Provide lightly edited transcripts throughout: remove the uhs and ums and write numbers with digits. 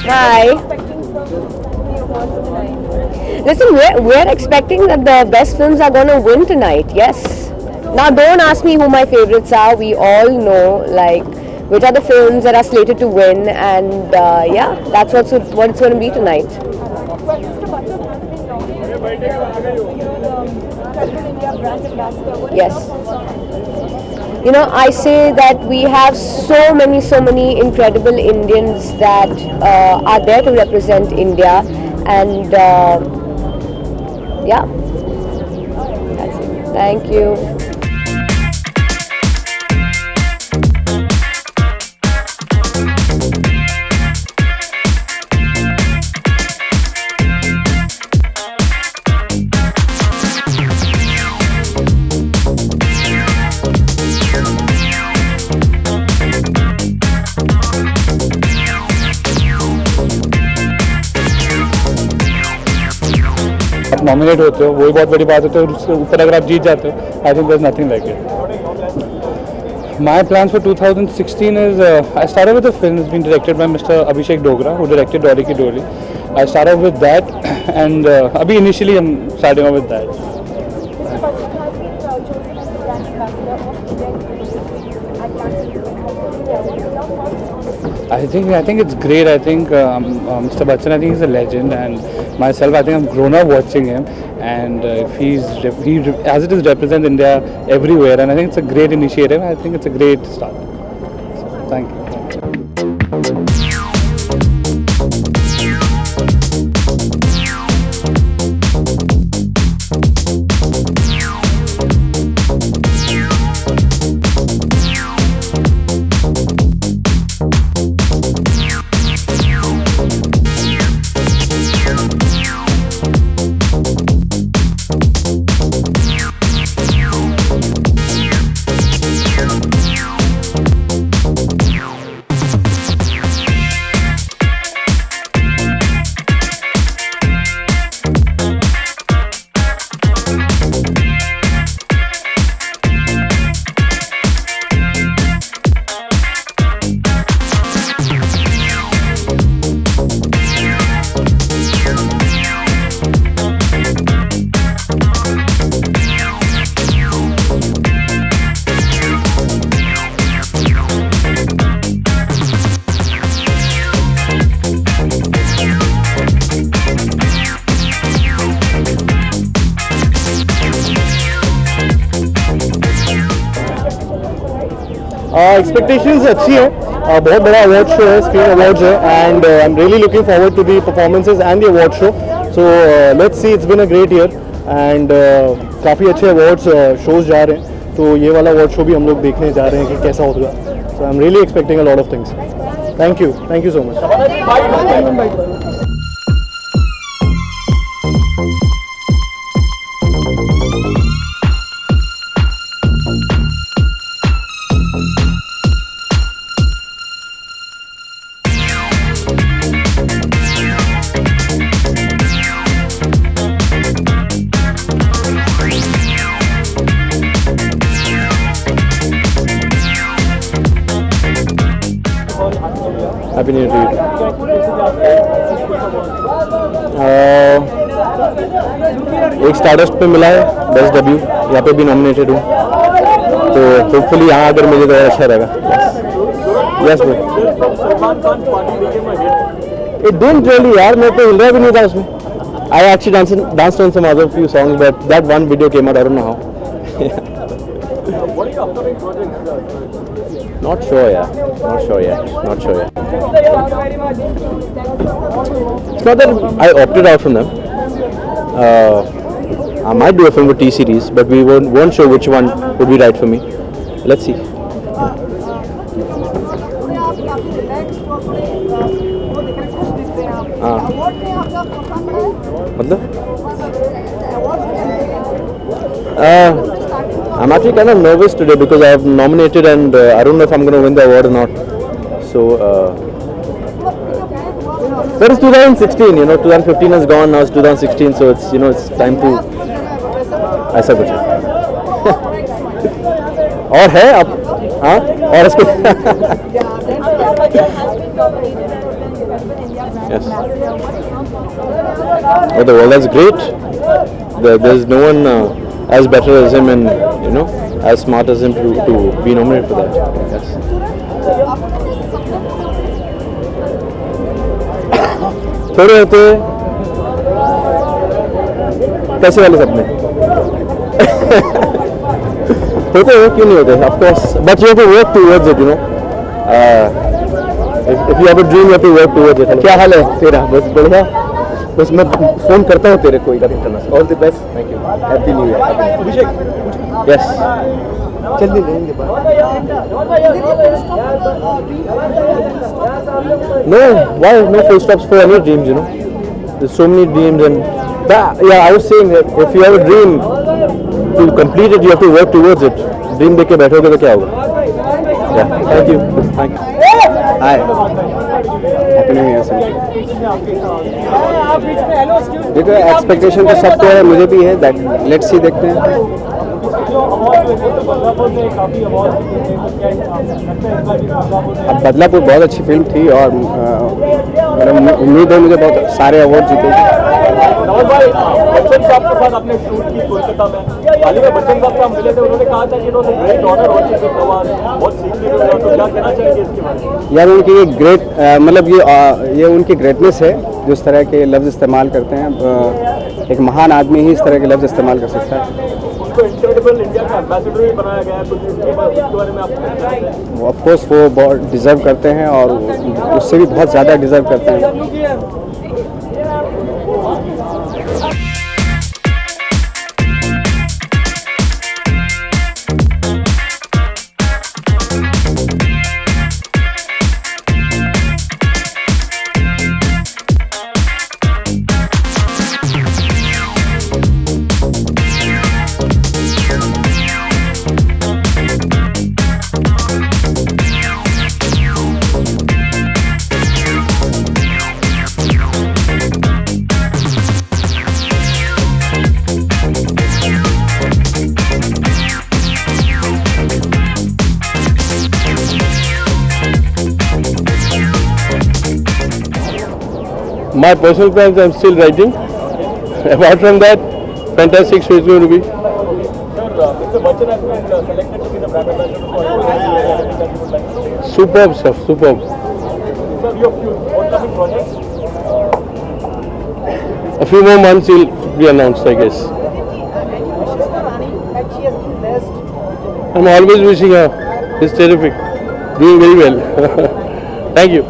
Hi. Listen, we're expecting that the best films are going to win tonight. Yes. Now, don't ask me who my favorites are. We all know, like, which are the films that are slated to win, and yeah, that's what it's going to be tonight. Well, Mr. Bachchan has been nominated for the Federal India Brand Ambassador. What Yes. are your thoughts on that? You know, I say that we have so many incredible Indians that are there to represent India, and yeah, that's it. Thank you. आप nominate होते हो वही बहुत बड़ी बात है, तो उसके ऊपर अगर आप जीत जाते हो, I think there is nothing like it. My plans for 2016 is I started with a film that's been directed by Mr. Abhishek Dogra, who directed Dolly Ki Dolly. I started with that, and abhi initially I'm starting off with that. Mr. Bachchan has been chosen as the brand ambassador of India at Cannes Film Festival. What are your thoughts on this? I think it's great. I think Mr. Bachchan, I think he's a legend, and myself, I think I'm grown up watching him, and if he as it is represents India everywhere, and I think it's a great initiative. I think it's a great start. So, thank you. Expectations अच्छी है. बहुत बड़ा award show है, screen awards है, and I am really looking forward to the performances and the award show. So let's see, it's been a great year, and काफ़ी अच्छे awards shows जा रहे हैं, तो ये वाला अवार्ड शो भी हम लोग देखने जा रहे हैं कि कैसा होगा. So I am really expecting a lot of things. Thank you so much. Happy new year. एक स्टारडस्ट पे मिला है बेस्ट डेब्यू, यहाँ पे भी नॉमिनेटेड हूँ, तो होपफुली यहाँ अगर मिले तो अच्छा रहेगा. Yes bro. It didn't really यार, मैं तो हिल रहा भी नहीं था उसमें. I actually danced on some other few songs, but that one video came out, I don't know how. Not sure yet. Not sure yet. It's not that I opted out from them. I might do a film with T-Series, but we weren't sure which one would be right for me. Let's see. मतलब? I'm actually kind of nervous today because I have nominated, and I don't know if I'm going to win the award or not. So, but it's 2016, 2015 has gone, now it's 2016, so it's time to, ऐसा कुछ है. और है अब, हाँ, और इसको Yes. Oh, well, that's great. There's no one as better as him and as smart as him to be nominated for that. Yes. थोड़े होते कैसे वाले सपने होते हो क्यों नहीं होते of course but you have to work towards it if you have a dream you have to work towards it क्या हाल है तेरा बस बढ़िया बस मैं फोन करता हूँ तेरे को इधर internet all the best thank you happy new year Abhishek yes जल्दी लेंगे No, why no full stops for any dreams, There's so many dreams and yeah, I was saying that if you have a dream to complete it, you have to work towards it. Dream देख के बैठोगे तो क्या होगा? Yeah, thank you. Hi. Happy New Year sir. देखो expectation तो सबको है मुझे भी है दैट लेट्स सी देखते हैं अब बदलापुर बहुत अच्छी फिल्म थी और उम्मीद है मुझे बहुत सारे अवार्ड जीते बच्चन साहब के साथ आपने शूट की कोलकाता में हाल ही में बच्चन साहब से हम मिले थे उन्होंने कहा था कि इन्होंने ग्रेट ऑनर और बहुत सीखने को मिला तो क्या कहना चाहेंगे इसके बारे में यार उनकी ये ग्रेट मतलब ये उनकी ग्रेटनेस है जिस तरह के लफ्ज़ इस्तेमाल करते हैं एक महान आदमी ही इस तरह के लफ्ज़ इस्तेमाल कर सकता है उनको इनक्रेडिबल इंडिया का एम्बेसडर भी बनाया गया है तो इसके बारे में आप ऑफ कोर्स वो बहुत डिज़र्व करते हैं और उससे भी बहुत ज़्यादा डिज़र्व करते हैं My personal plans, I'm still writing. Apart from that, fantastic show is going to be. Mr. Bachchan has been selected to be the brand ambassador for Superb stuff, superb. Sir, your few upcoming projects? A few more months will be announced, I guess. I'm always wishing her. It's terrific. Doing very well. Thank you.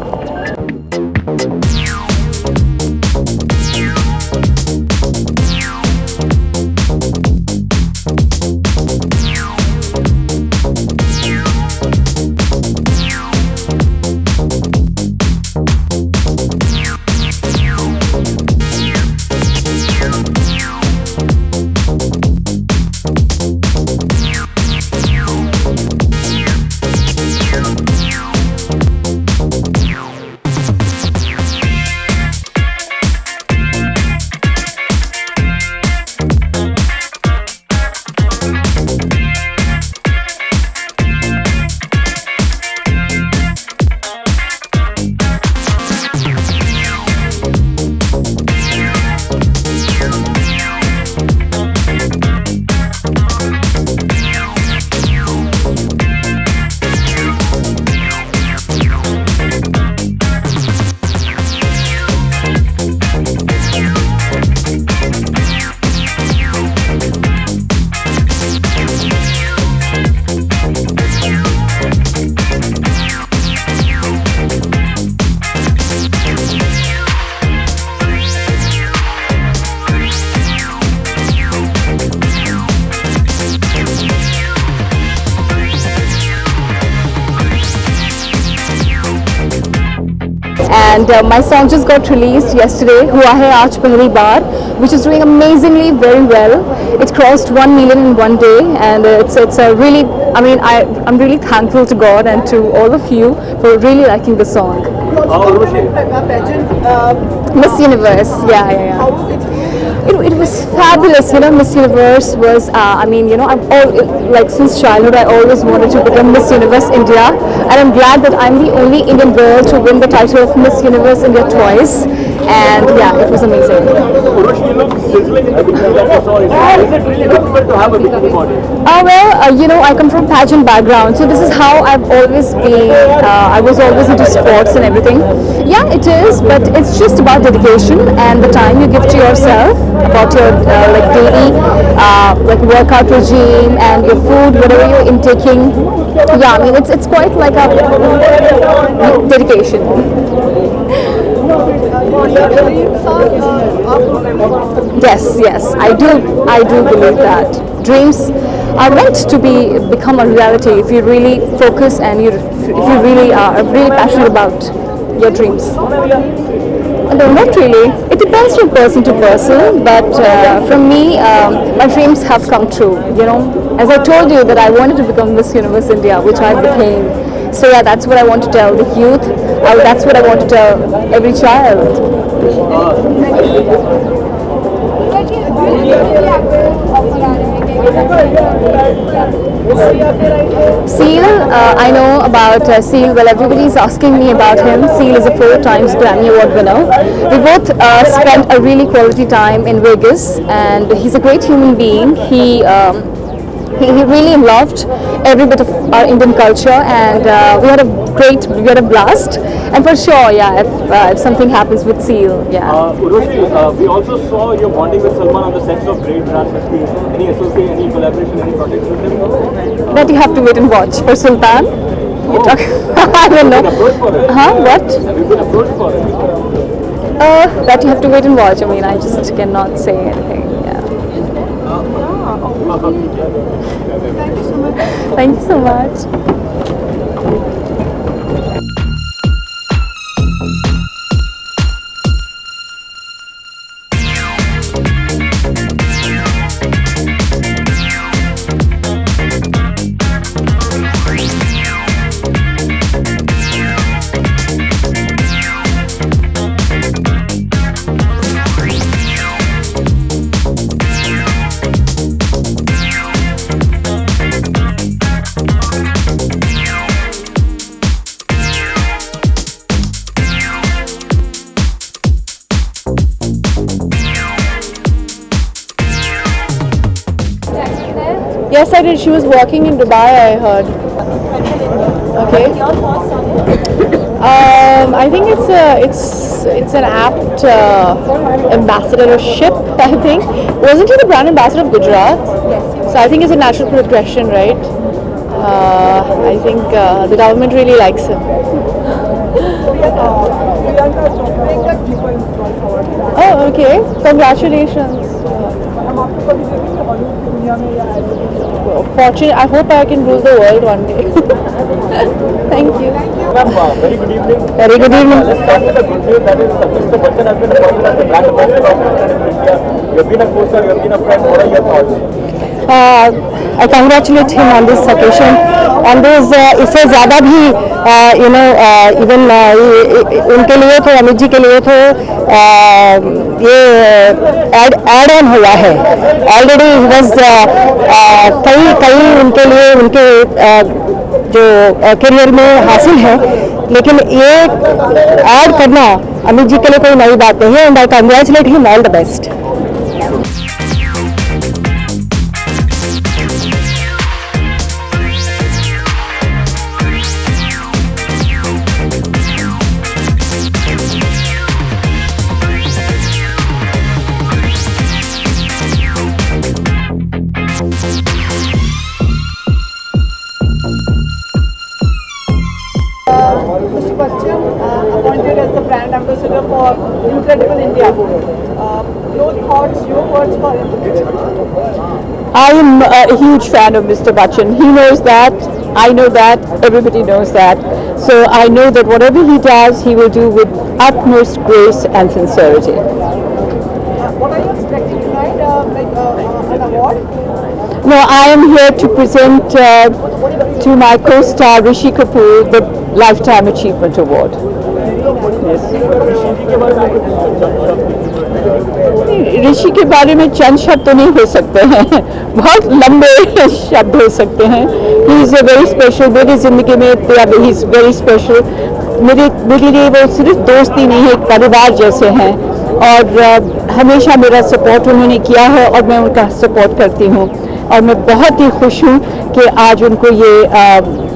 And my song just got released yesterday, Hua Hai Aaj Pehli Baar, which is doing amazingly very well. It crossed 1 million in one day, and it's a really, I mean, I'm really thankful to God and to all of you for really liking the song. Miss Universe, yeah. It was fabulous, Miss Universe was, I mean, I've like since childhood I always wanted to become Miss Universe India, and I'm glad that I'm the only Indian girl to win the title of Miss Universe India twice. And yeah, it was amazing. Urushi, you look sizzling in the bikini that you saw. Is it really difficult to have a bikini body? I come from pageant background, so this is how I've always been. I was always into sports and everything. Yeah, it is, but it's just about dedication and the time you give to yourself, about your like daily like workout regime and your food, whatever you're intaking. Yeah, I mean it's quite like a dedication. Yes, I do believe that dreams are meant to become a reality if you really focus and if you really are really passionate about your dreams. No, not really. It depends from person to person, but from me, my dreams have come true. You know, as I told you that I wanted to become Miss Universe India, which I became. So yeah, that's what I want to tell the youth. That's what I want to tell every child. Seal, I know about Seal. Well, everybody's asking me about him. Seal is a 4 times Grammy Award winner. We both spent a really quality time in Vegas, and he's a great human being. He really loved every bit of our Indian culture, and we had a blast. And for sure, yeah, if something happens with Seal, yeah. Urushi, we also saw your bonding with Salman on the sets of Great Run 50. Any associate, any collaboration, any projects with him? But you have to wait and watch. For Sultan, you talk. I don't know. Have you been approached for it? Huh? What? Have you been approached for it? That you have to wait and watch. I mean, I just cannot say anything. Yeah. Thank you so much. Yes, I did. She was working in Dubai, I heard. Okay. I think it's an apt ambassadorship. I think wasn't he the brand ambassador of Gujarat? Yes. So I think it's a natural progression, right? I think the government really likes him. Oh, okay. Congratulations. Fortunate. I hope I can rule the world one day. Thank you. Ma'am, very good evening. Very good evening. Let's start with the good news. That is, Mr. Bachchan has been appointed as the brand ambassador of India. You have been a co-star, you have been a friend. What are your thoughts? I congratulate him on this occasion. On this, इससे ज़्यादा भी even उनके लिए तो अमित जी के लिए तो ये एड ऑन हुआ है ऑलरेडी बस कई उनके लिए उनके जो करियर में हासिल है लेकिन ये ऐड करना अमित जी के लिए कोई नई बात नहीं है and I congratulate him all the best. Mr. Bachchan appointed as the brand ambassador for Incredible India. Your thoughts, your words for him? I am a huge fan of Mr. Bachchan. He knows that, I know that, everybody knows that. So I know that whatever he does, he will do with utmost grace and sincerity. What are you expecting tonight? An award? No, I am here to present to my co-star Rishi Kapoor the Lifetime Achievement Award. ऋषि जी के बारे में कुछ चंद शब्द ऋषि के बारे में चंद शब्द तो नहीं हो सकते हैं, बहुत लंबे शब्द हो सकते हैं. He is a very special. मेरी ज़िंदगी में ही इज़ वेरी स्पेशल. मेरे लिए वो सिर्फ दोस्त ही नहीं है, एक परिवार जैसे हैं. और हमेशा मेरा सपोर्ट उन्होंने किया है और मैं उनका सपोर्ट करती हूँ. और मैं बहुत ही खुश हूँ कि आज उनको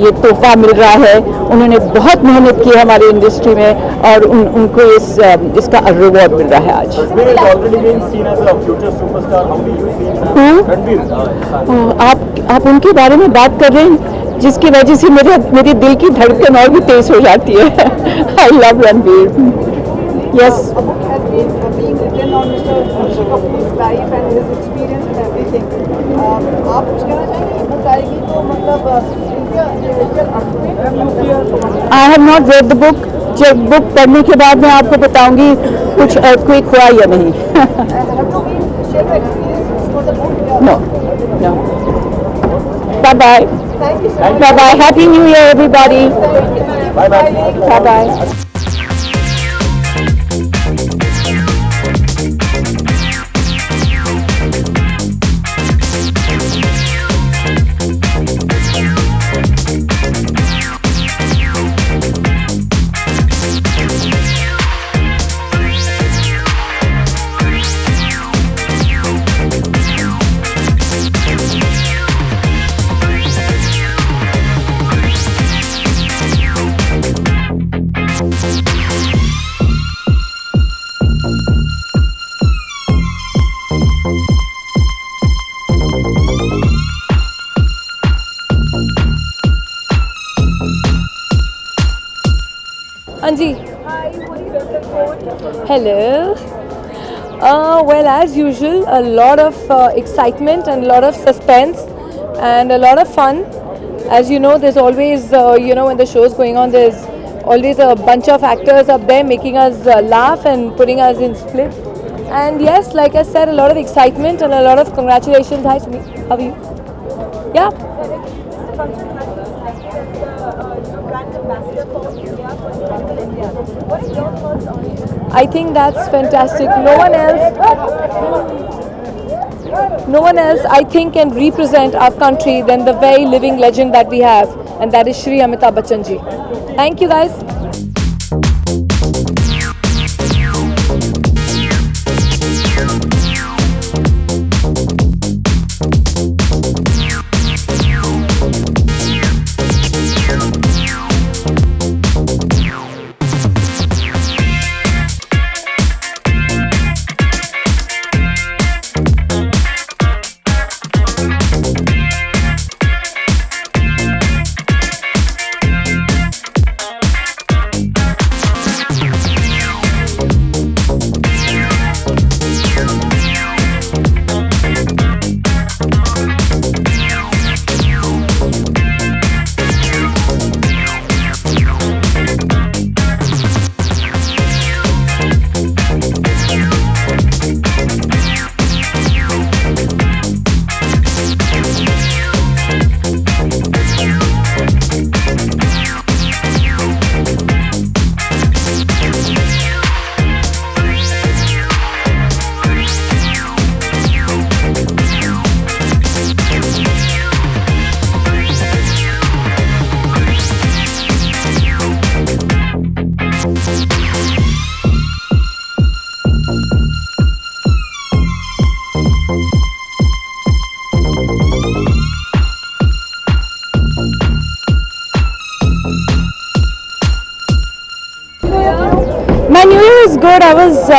ये तोहफा मिल रहा है. उन्होंने बहुत मेहनत की है हमारी इंडस्ट्री में और उनको इसका रिवॉर्ड मिल रहा है आज. आप उनके बारे में बात कर रहे हैं जिसकी वजह से मेरे दिल की धड़कन और भी तेज हो जाती है. I love Ranbir. Yes. being written on Mr. Rishi Kapoor's life and his experience and everything. आप कुछ कहना चाहेंगे? बुक आएगी तो मतलब I have not read the book. जब बुक पढ़ने के बाद मैं आपको बताऊंगी कुछ earthquake हुआ या नहीं. No. Bye bye. Bye bye. Happy New Year, everybody. Bye bye. Bye bye. Anji. Hello. Well, as usual, a lot of excitement and a lot of suspense and a lot of fun. As you know, there's always, when the show's going on, there's always a bunch of actors up there making us laugh and putting us in split. And yes, like I said, a lot of excitement and a lot of congratulations. Hi, Sumi. How are you? Yeah. I think that's fantastic. No one else I think can represent our country than the very living legend that we have, and that is Shri Amitabh Bachchan ji. Thank you guys. My New Year is good. I was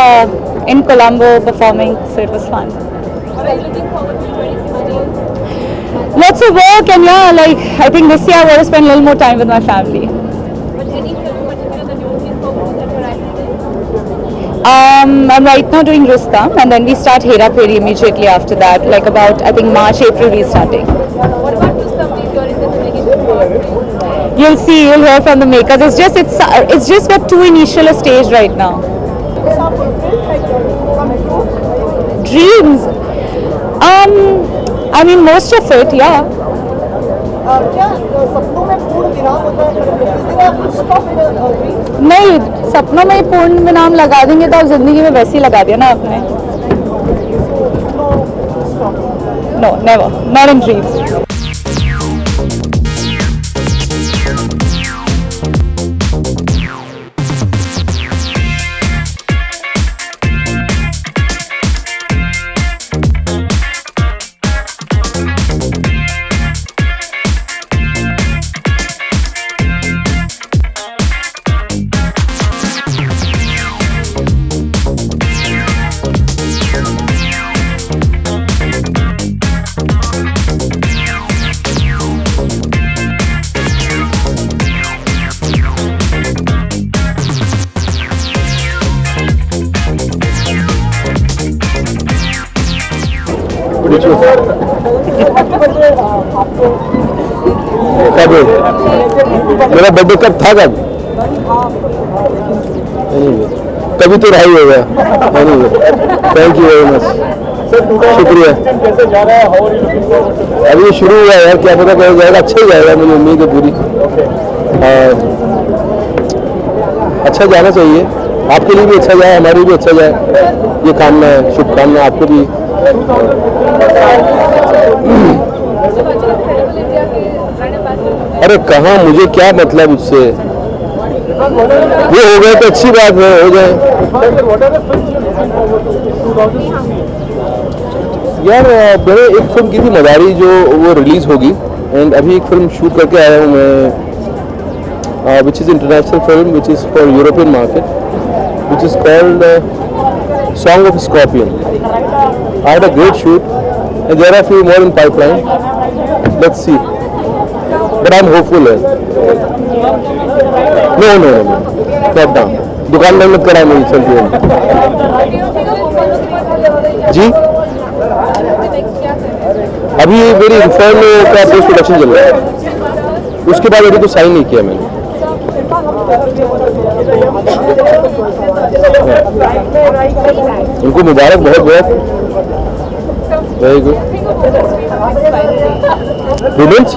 in Colombo performing, so it was fun. What are you looking forward to 2016? Lots of work, and yeah, I think this year I want to spend a little more time with my family. But any film in particular that you're looking forward to that you're acting in? I'm right now doing Rustam, and then we start Hera Pheri immediately after that, like about I think March, April we starting. What about Rustam? You're in the beginning part. You'll see, you'll hear from the makers. It's just got two initial stage right now. Dreams. I mean most of it, yeah. क्या सपनों में में पूर्ण विराम होता है, इस दिन आप स्टॉप इन ड्रीम? नहीं, सपनों में ही पूर्ण विराम लगा देंगे तो जिंदगी में वैसे ही लगा दिया ना आपने. No, never. Not in dreams. कब मेरा बर्थडे कब था कब कभी तो रहा ही होगा. थैंक यू वेरी मच, शुक्रिया. कैसे जा रहा है? How are you looking forward to? अभी ये शुरू हुआ यार, क्या पता कब जाएगा. अच्छा ही जाएगा, मुझे उम्मीद है पूरी. अच्छा जाना चाहिए, आपके लिए भी अच्छा जाए, हमारे लिए भी अच्छा जाए, ये कामना है. शुभकामना आपको भी. अरे कहाँ, मुझे क्या मतलब उससे. वो हो गए तो अच्छी बात है, हो जाए. यार मैंने एक फिल्म की थी मदारी, जो वो रिलीज होगी. एंड अभी एक फिल्म शूट करके आया हूँ मैं, which is international film, which is for European market, which is called Song of Scorpion. I had a great shoot, and there are a few more in pipeline. Let's see. But I'm hopeful. No. Not down. दुकान में मत करा मेरी चलती है. जी अभी मेरी inform का पोस्ट प्रोडक्शन चल रहा है, उसके बाद अभी तो साइन नहीं किया मैंने. उनको मुबारक बहुत बहुत. Very good. Women's?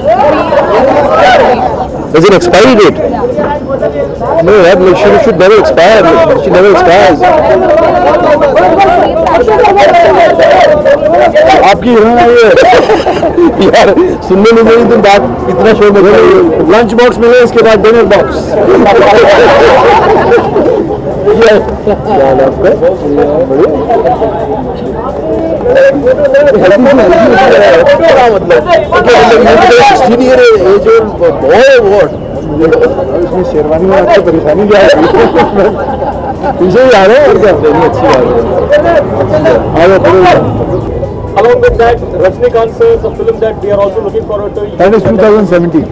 There's an expiry date. No, यार she should never expire. She never expires. आपकी यार सुनने में मेरी तुम बात इतना शोर में. लंच बॉक्स मिले, इसके बाद डिनर बॉक्स. इसमें शेरवानी में आपको परेशानी क्या है? पीछे ही आ रहे हैं और क्या. अच्छी बात है. Along with that, Rajnikant sir, a film that we are also looking forward to. That is 2017.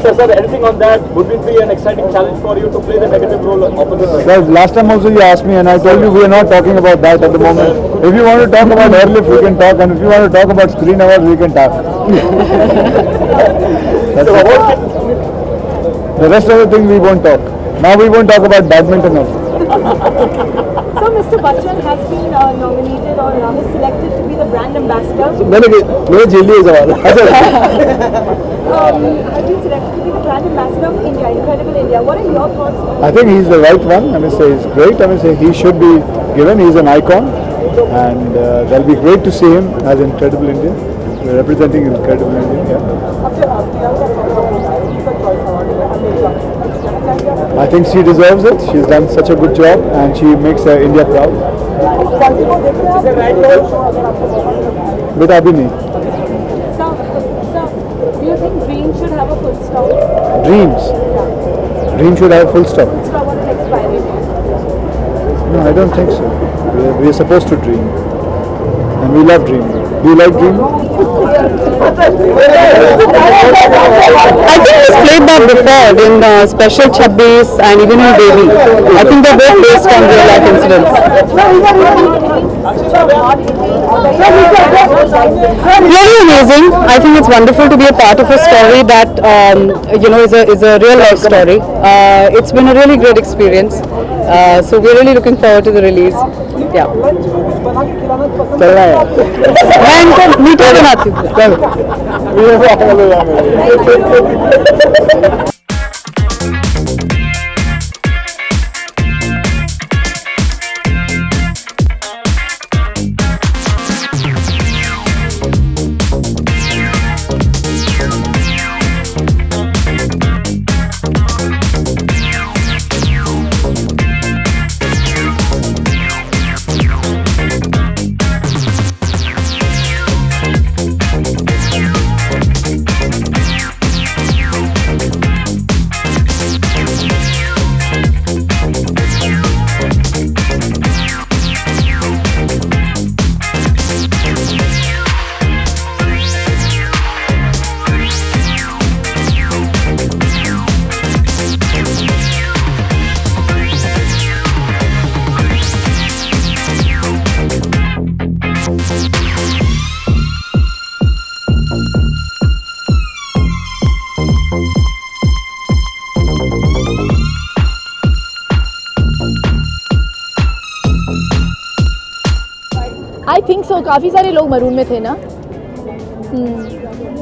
Sir, anything on that? Would it be an exciting challenge for you to play the negative role opposite? Well, last time also you asked me, and I told you we are not talking about that at the moment. If you want to talk about airlift, we can talk, and if you want to talk about screen awards, we can talk. The rest of the thing we won't talk. Now we won't talk about badminton also. So Mr. Bachchan has been nominated or is selected to be the brand ambassador. मैंने झेल लिया सवाल. Has been selected to be the brand ambassador of India, Incredible India. What are your thoughts? I think he's the right one. I mean, say he's great. I mean, say he should be given. He's an icon, and that'll be great to see him as Incredible India, representing Incredible India. I think she deserves it. She's done such a good job, and she makes India proud. बेटा अभी नहीं. Sir, do you think dreams should have a full stop? Dreams should have a full stop. Full stop on an expiry date? No, I don't think so. We are supposed to dream, and we love dreaming. Do you like dreaming? I think he's played that before in Special 26 and even in Baby. I think they're both based on real life incidents. Really amazing. I think it's wonderful to be a part of a story that is a real life story. It's been a really great experience, So we're really looking forward to the release. Yeah. चल रहा है मैं इनको मीठा बनाती हूँ. I think so. काफ़ी सारे लोग मरून में थे ना.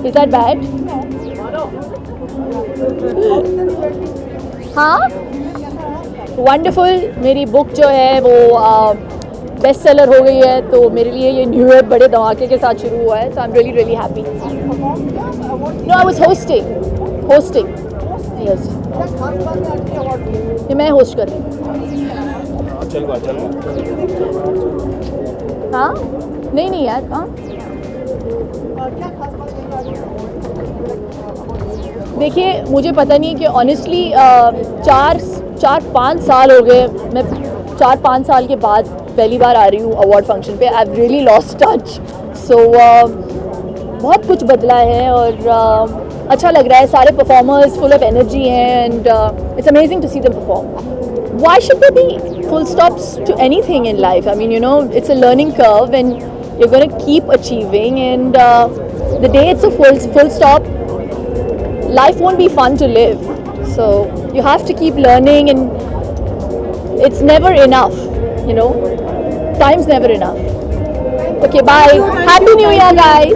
Is that bad? हाँ. Wonderful. मेरी बुक जो है वो बेस्ट सेलर हो गई है, तो मेरे लिए ये न्यू ईयर बड़े धमाके के साथ शुरू हुआ है. So I'm really really happy. No, I was hosting. Yes. ये मैं होस्ट कर रही हूँ. हाँ नहीं यार. हाँ देखिए, मुझे पता नहीं है कि ऑनेस्टली 4-5 साल हो गए. मैं 4-5 साल के बाद पहली बार आ रही हूँ अवार्ड फंक्शन पे. I have really lost touch. So बहुत कुछ बदला है और अच्छा लग रहा है. सारे परफॉर्मर्स फुल ऑफ एनर्जी हैं and it's amazing to see them perform. Why should there be full stops to anything in life? I mean, you know, it's a learning curve and you're going to keep achieving, and the day it's a full stop, life won't be fun to live. So you have to keep learning, and it's never enough, you know. Time's never enough. Okay, bye. Happy New Year, guys.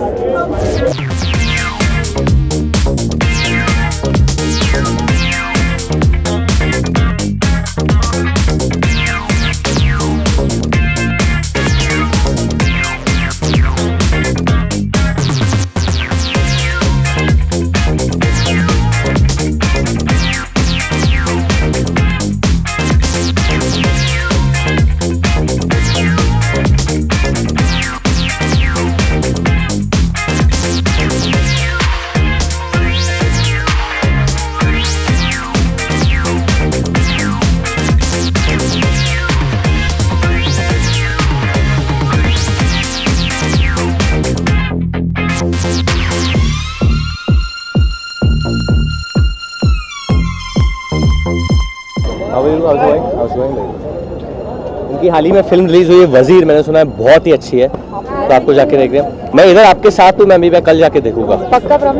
उनकी हाल ही में film release हुई है वजीर. मैंने सुना है बहुत ही अच्छी है, तो आपको जाके देख रहे हैं. मैं इधर आपके साथ हूँ. मैं कल जाके देखूंगा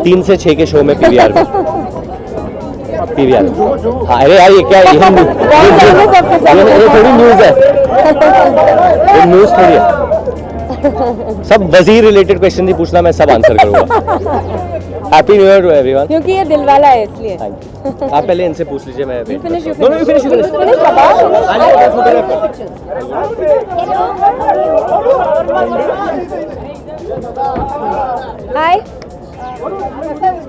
3 से 6 के शो में PVR में. हाँ अरे यार ये क्या ये थोड़ी न्यूज़ है. ये न्यूज़ थोड़ी है. सब वजीर रिलेटेड क्वेश्चन ही पूछना, मैं सब आंसर करूँगा. Happy new year to everyone. क्योंकि ये दिल वाला है इसलिए. आप पहले इनसे पूछ लीजिए. मैं finish. हाय,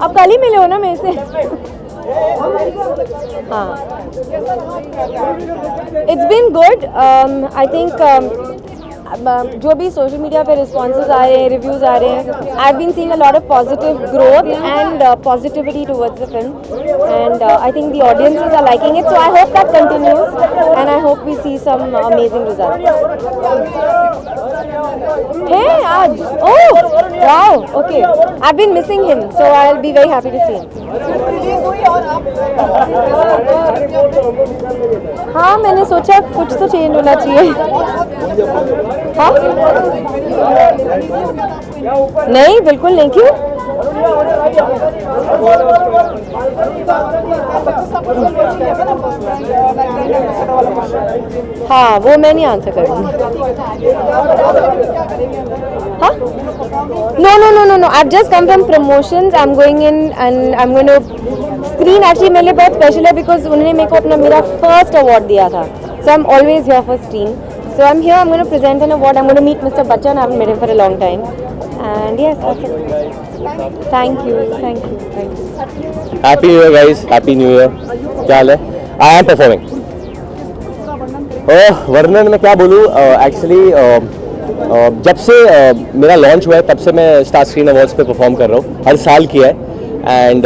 आप कल ही मिले हो ना मेरे से. हाँ, it's been good. I think जो भी सोशल मीडिया पे रिस्पॉन्सेज आ रहे हैं, रिव्यूज़ आ रहे हैं, I have been seeing a lot of positive growth and positivity towards the film, and I think the audiences are liking it. So I hope that continues and I hope we see some amazing results. Hey, आज. Oh, wow. Okay. I've been missing him, so I'll be very happy to see him. हाँ, मैंने सोचा कुछ तो change होना चाहिए. हाँ? नहीं, बिल्कुल नहीं. क्यों? हाँ वो मैं नहीं आंसर करूँगी. हाँ? No. I've just come from promotions. I'm going in and I'm going to screen. Actually मेरे लिए बहुत special है because उन्होंने मेरे को अपना मेरा first award दिया था. So I'm always here for screen. So I'm here. I'm going to present an award. I'm going to meet Mr. Bachchan. I haven't met him for a long time. And yes, that's it. Thank you. Happy New Year guys, Happy New Year. क्या हाल है? I am performing. वर्णन में क्या बोलूँ, actually जब से मेरा launch हुआ है तब से मैं स्टार स्क्रीन अवार्ड्स पे परफॉर्म कर रहा हूँ, हर साल किया है. एंड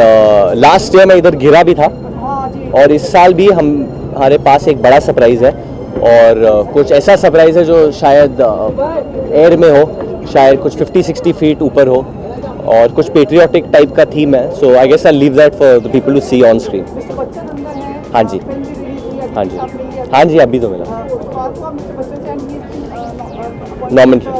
लास्ट ईयर मैं इधर गिरा भी था और इस साल भी हमारे पास एक बड़ा सरप्राइज़ है और कुछ ऐसा सरप्राइज़ है जो शायद एयर में हो, शायद कुछ 50-60 फीट ऊपर हो और कुछ पेट्रियाटिक टाइप का थीम है. So I guess I leave that for the people to see on screen. हाँ जी अभी तो मिला nominated.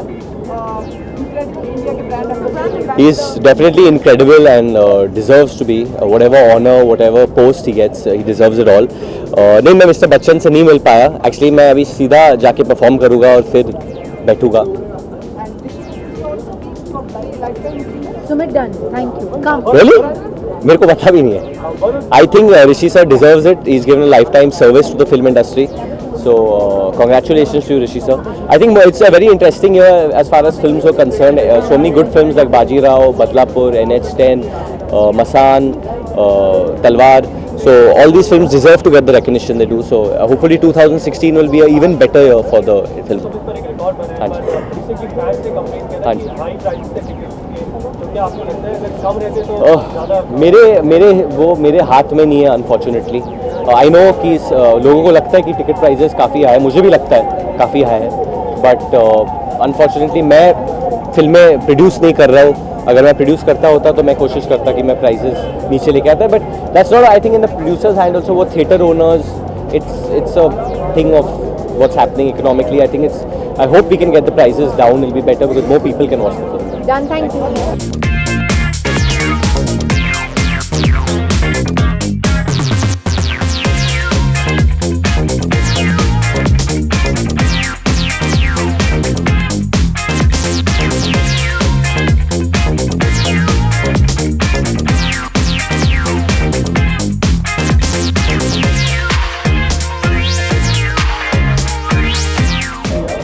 He is definitely incredible and deserves to be whatever honor, whatever post he gets, he deserves it all. नहीं, मैं mister Bachchan से नहीं मिल पाया. एक्चुअली मैं अभी सीधा जाके परफॉर्म करूँगा और फिर बैठूँगा. Really? मेरे को पता भी नहीं है. I think Rishi sir deserves it. He's given a lifetime service to the film industry. So congratulations to you, Rishi sir. I think it's a very interesting year as far as films were concerned. So many good films like Baji Rao, Badlapur, NH10, Masan, Talwar. So all these films deserve to get the recognition they do. So hopefully 2016 will be an even better year for the film. हाँ जी. मेरे हाथ में नहीं है unfortunately. I know कि लोगों को लगता है कि टिकट प्राइजेस काफ़ी हाई है, मुझे भी लगता है काफ़ी हाई है, बट अनफॉर्चुनेटली मैं फिल्में प्रोड्यूस नहीं कर रहा हूँ. अगर मैं प्रोड्यूस करता होता तो मैं कोशिश करता कि मैं प्राइजेस नीचे लेके आता, but that's not I think in the producers hand also. वो theatre owners, it's a thing of what's happening economically. I hope we can get the prices down. It'll be better because more people can watch the film. Done. Thank you.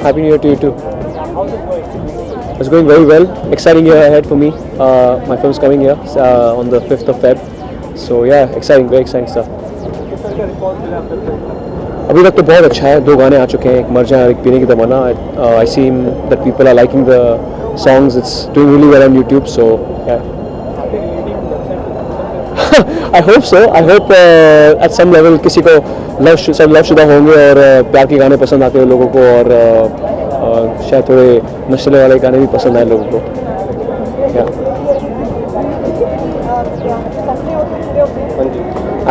Happy New Year to you too. It's going very well. Exciting year ahead for me. My film's coming here on the 5th of Feb. So yeah, exciting, very exciting stuff. अभी तक तो बहुत अच्छा है. 2 गाने आ चुके हैं, एक मर जाए और एक पीने की तमन्ना. I see that people are liking the songs. It's doing really well on YouTube. So yeah. I hope so. I hope at some level किसी को सब लवशुदा होंगे और प्यार के गाने पसंद आते हैं लोगों को और शायद थोड़े नशे वाले गाने भी पसंद आए लोगों को.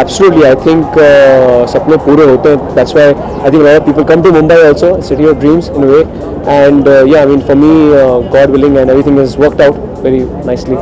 Absolutely, I think सपने पूरे होते हैं. That's why I think a lot of people come to Mumbai also, city of dreams in a way. And yeah, I mean for me, God willing, and everything has worked out very nicely.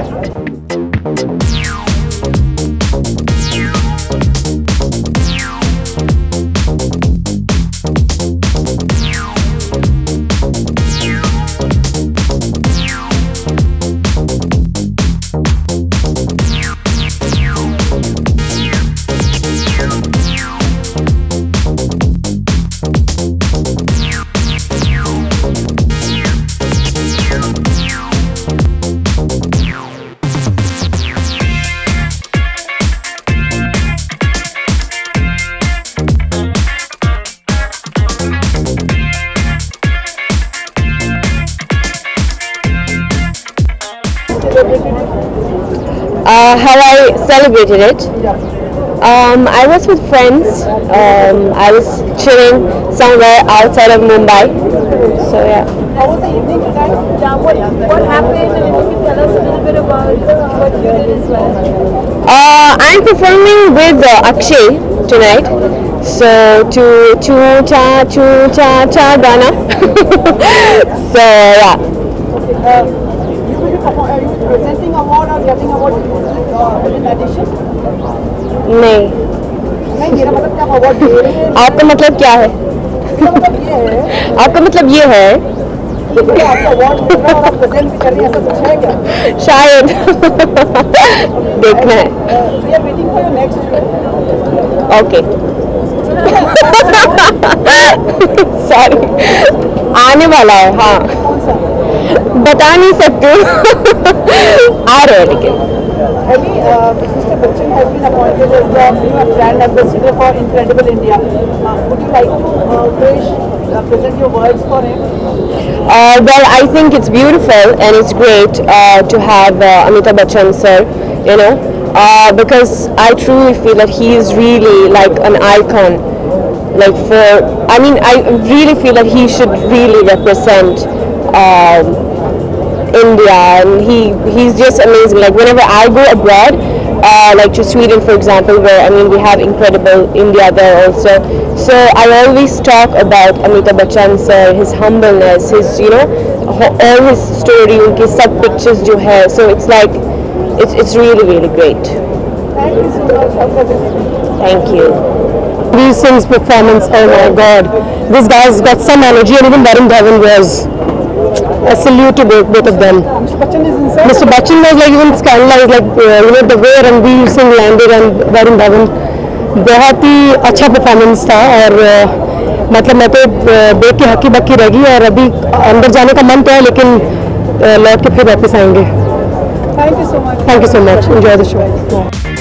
How I celebrated it. I was with friends. I was chilling somewhere outside of Mumbai. So yeah. How was the evening tonight? Yeah, what happened? And if you can tell us a little bit about what you did as well. I'm performing with Akshay tonight. So to choo cha Gana. So yeah. Are you presenting award or getting award in addition? नहीं, नहीं, मेरा मतलब क्या award दे रहे हैं? आपका मतलब क्या है? इसका मतलब ये है आपका मतलब ये है कि आपका अवार्ड मिल रहा है और आप प्रेजेंट भी कर रही हैं, ऐसा कुछ है क्या? शायद देखना है. We are waiting for your next film. Okay. Sorry, आने वाला है. हाँ, कौन सा? बता नहीं सकती हूँ. आ रहे हैं लेकिन. Abhi, Mr. Bachchan has been appointed as the new brand ambassador for Incredible India. Would you like to present your words for him? Well, I think it's beautiful and it's great to have Amitabh Bachchan sir, you know, because I truly feel that he is really like an icon. Like I really feel that he should really represent India, and he's just amazing. Like whenever I go abroad, like to Sweden for example, where we have Incredible India there also. So I always talk about Amitabh Bachchan sir, his humbleness, his all his story, unke sab pictures jo hai. So it's like it's really really great. Thank you so much for presenting. Thank you. Ranveer Singh's performance, oh my god, this guy's got some energy, and even Varun Dhawan was. I salute to both of them. Mr. Bachchan is inside. Mr. Bachchan was like even scandalized, like the way Ranveer Singh landed and Varun Dhawan. बहुत ही अच्छा performance था और मतलब मैं तो देख के हक्की बक्की रह गई और अभी अंदर जाने का मन तो है लेकिन लौट के फिर वापस आएंगे. Thank you so much. Thank you so much. Enjoy the show.